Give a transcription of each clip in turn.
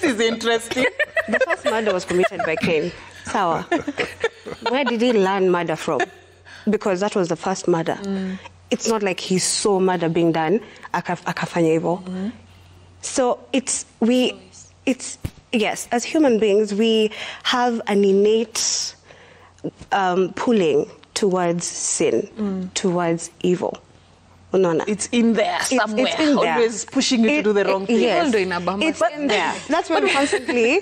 is interesting. The first murder was committed by Cain. Sawa. Where did he learn murder from? Because that was the first murder. It's not like he saw murder being done, akafanya hivyo. So yes, as human beings, we have an innate pulling towards sin, towards evil. It's in there somewhere, it's in there. Always pushing you to do the wrong thing. Yes. Evil ndo inabamba. It's in there. That's why we constantly...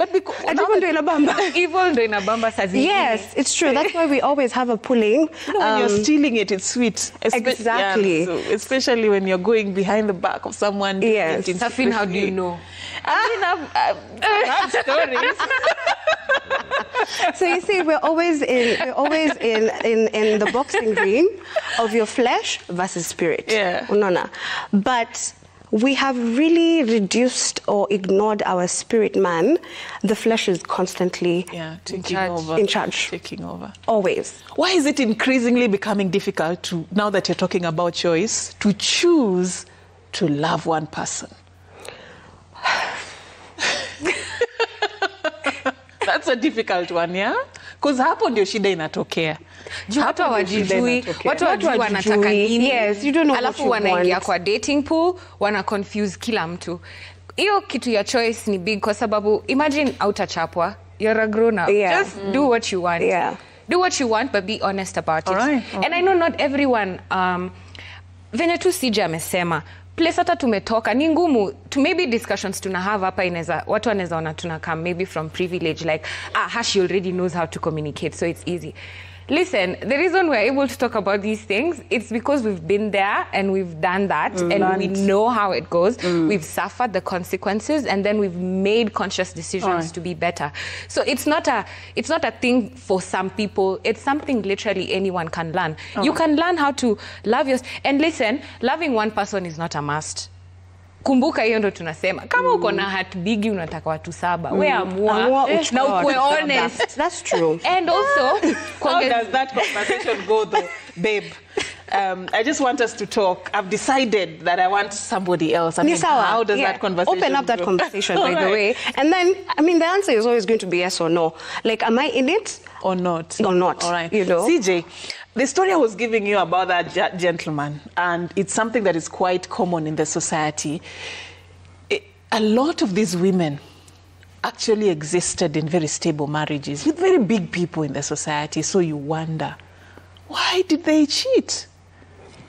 Evil ndo inabamba saa zingine. Yes, it's true. That's why we always have a pulling. When you're stealing it, it's sweet. Exactly. Yeah, so especially when you're going behind the back of someone. Yes. Safin, how do you know? I have stories. So you see, we're always in the boxing ring of your flesh versus spirit. Yeah. Unaona. But we have really reduced or ignored our spirit man. The flesh is constantly taking over. Always. Why is it increasingly becoming difficult to, now that you're talking about choice, to choose to love one person? That's a difficult one, yeah? Because hapo ndio shida inatokea. Watu hawajijui, watu hawajui wanataka nini. Yes, you don't know alafu wanaingia kwa dating pool, wana confuse kila mtu. Hiyo kitu ya choice ni big kwa sababu imagine hautachapwa. You're a grown up. Yeah. Just do what you want. Yeah. Do what you want, but be honest about it. Right. And I know not everyone, venye tu Sija amesema, place hata tumetoka ni ngumu to maybe discussions tuna have hapa inaweza watu wanaweza ona tunakam maybe from privilege like she already knows how to communicate so it's easy. Listen, the reason we're able to talk about these things, it's because we've been there and we've done that and we know how it goes. We've suffered the consequences and then we've made conscious decisions to be better. So it's not a thing for some people. It's something literally anyone can learn. You can learn how to love yourself. And listen, loving one person is not a must. Kumbuka hiyo ndo tunasema. Kama uko na heart big unataka watu 7. Wewe amua na ukwe honest. That's true. And also, how does that conversation go though, babe? I just want us to talk. I've decided that I want somebody else. I mean, how does that conversation open up that go? conversation, by the way. And then, I mean, the answer is always going to be yes or no. Like, am I in it? Or not. Or not, all right. You know? CJ, the story I was giving you about that gentleman, and it's something that is quite common in the society. A lot of these women actually existed in very stable marriages with very big people in the society. So you wonder, why did they cheat?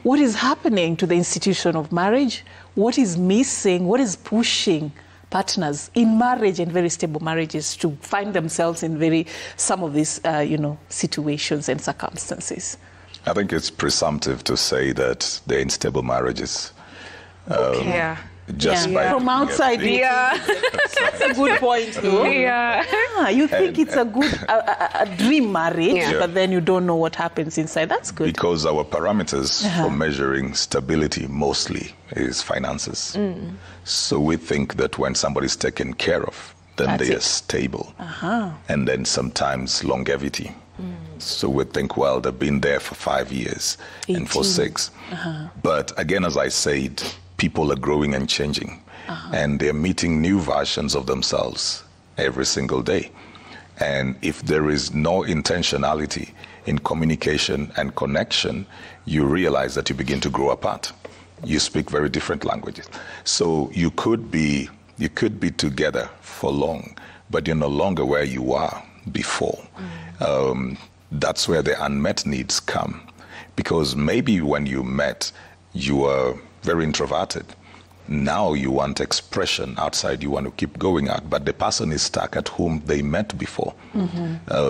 What is happening to the institution of marriage? What is missing? What is pushing partners in marriage and very stable marriages to find themselves in some of these, situations and circumstances? I think it's presumptive to say that they're in stable marriages. Just by from outside, that's a good point, though. You think it's a good a dream marriage, but then you don't know what happens inside. That's good. Because our parameters for measuring stability mostly is finances. So we think that when somebody's taken care of, then they are stable. And then sometimes longevity. So we think, well, they've been there for 5 years 18. And for 6. But again, as I said, people are growing and changing. And they're meeting new versions of themselves every single day. And if there is no intentionality in communication and connection, you realize that you begin to grow apart. You speak very different languages. So you could be together for long, but you're no longer where you were before. That's where the unmet needs come. Because maybe when you met, you were very introverted. Now you want expression outside, you want to keep going out, but the person is stuck at whom they met before.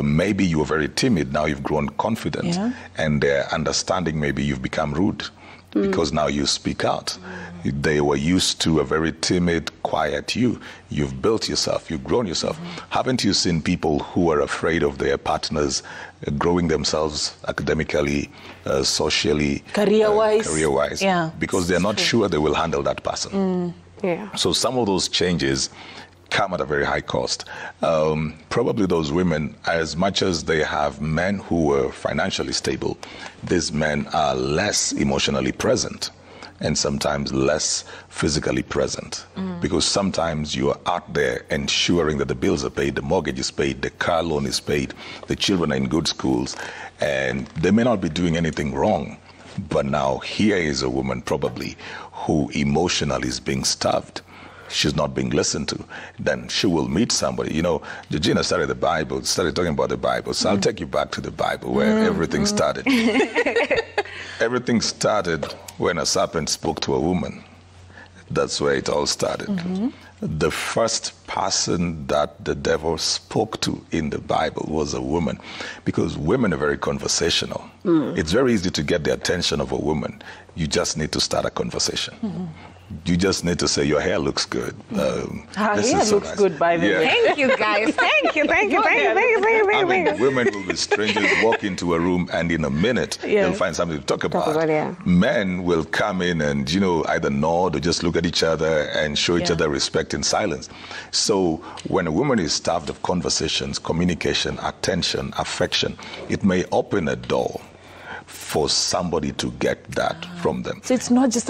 Maybe you were very timid, now you've grown confident, and their understanding, maybe you've become rude because now you speak out. They were used to a very timid, quiet you. You've built yourself, you've grown yourself. Haven't you seen people who are afraid of their partners growing themselves academically, socially, career-wise, because they're not sure they will handle that person. So some of those changes come at a very high cost. Probably those women, as much as they have men who were financially stable, these men are less emotionally present. and sometimes less physically present. Because sometimes you are out there ensuring that the bills are paid, the mortgage is paid, the car loan is paid, the children are in good schools, and they may not be doing anything wrong. But now here is a woman probably who emotionally is being starved. She's not being listened to. Then she will meet somebody. You know, Georgina started talking about the Bible. So I'll take you back to the Bible where everything started. Everything started when a serpent spoke to a woman. That's where it all started. The first person that the devil spoke to in the Bible was a woman, because women are very conversational. It's very easy to get the attention of a woman. You just need to start a conversation. You just need to say, your hair looks good. Her hair looks good, by the way. Thank you, guys. Thank you. Women will be strangers, walk into a room, and in a minute, they'll find something to talk about. Men will come in and, you know, either nod or just look at each other and show each other respect in silence. So when a woman is starved of conversations, communication, attention, affection, it may open a door for somebody to get that from them. So it's not just